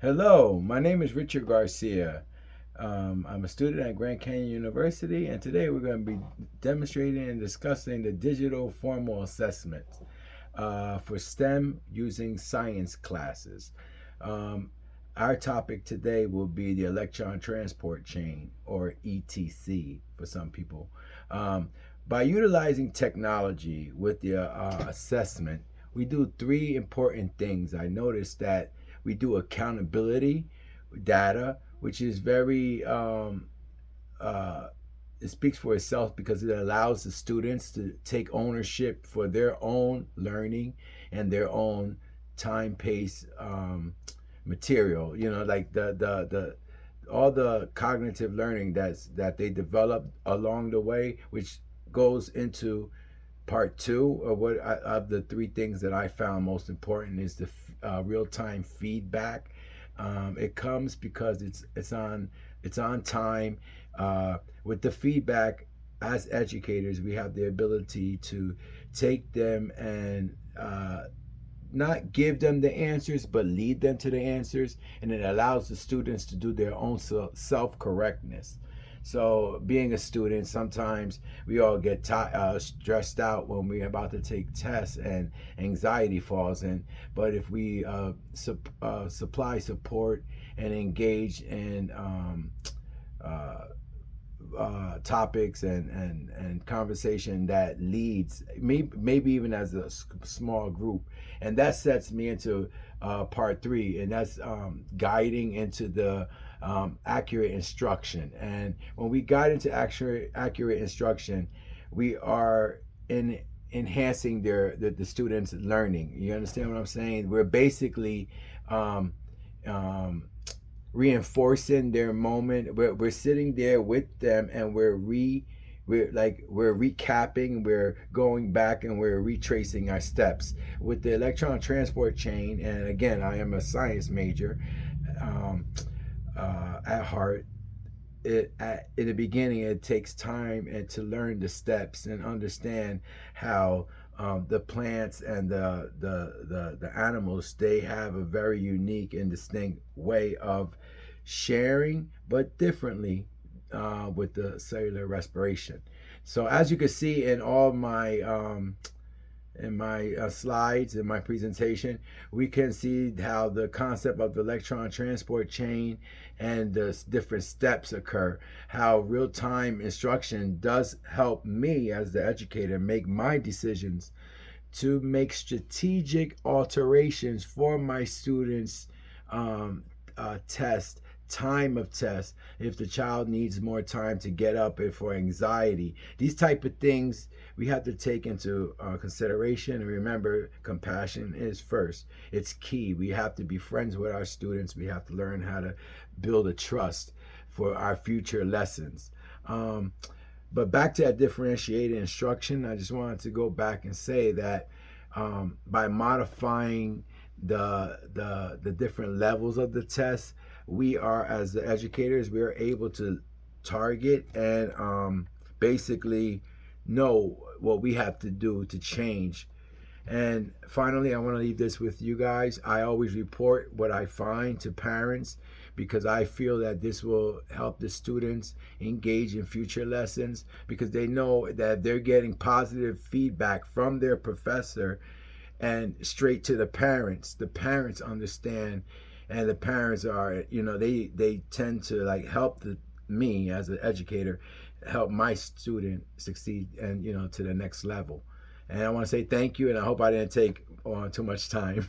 Hello, my name is Richard Garcia. I'm a student at Grand Canyon University, and today we're going to be demonstrating and discussing the digital formal assessment for STEM using science classes. Um, our topic today will be the electron transport chain, or ETC for some people. Um, by utilizing technology with the assessment, we do three important things. I noticed that we do accountability data, which is very uh, it speaks for itself because it allows the students to take ownership for their own learning and their own time pace material. You know, like the all the cognitive learning that they develop along the way, which goes into part two of of the three things that I found most important is the real time feedback. It comes because it's on time. With the feedback, as educators, we have the ability to take them and not give them the answers, but lead them to the answers, and it allows the students to do their own self correctness. So, being a student, sometimes we all get stressed out when we're about to take tests and anxiety falls in. But if we supply support and engage in uh, topics and conversation that leads maybe even as a small group, and that sets me into part three, and that's guiding into the accurate instruction. And when we guide into accurate instruction, we are in enhancing the students learning. You understand what I'm saying? We're basically um, um, reinforcing their moment. We're sitting there with them, and we're recapping, we're going back, and we're retracing our steps with the electron transport chain. And again, I am a science major um, at heart. In the beginning, it takes time and to learn the steps and understand how the plants and the animals, they have a very unique and distinct way of sharing, but differently with the cellular respiration. So as you can see in my slides in my presentation, we can see how the concept of the electron transport chain and the different steps occur, how real-time instruction does help me as the educator make my decisions to make strategic alterations for my students test time of test, if the child needs more time to get up, if for anxiety, these type of things we have to take into consideration. And remember, compassion is first. It's key. We have to be friends with our students. We have to learn how to build a trust for our future lessons. But back to that differentiated instruction, I just wanted to go back and say that by modifying the different levels of the test, we are, as the educators, we are able to target and basically know what we have to do to change. And finally, I want to leave this with you guys. I always report what I find to parents because I feel that this will help the students engage in future lessons, because they know that they're getting positive feedback from their professor and straight to the parents. The parents understand, and the parents are, they tend to like help me as an educator help my student succeed and to the next level. And I want to say thank you, and I hope I didn't take on too much time.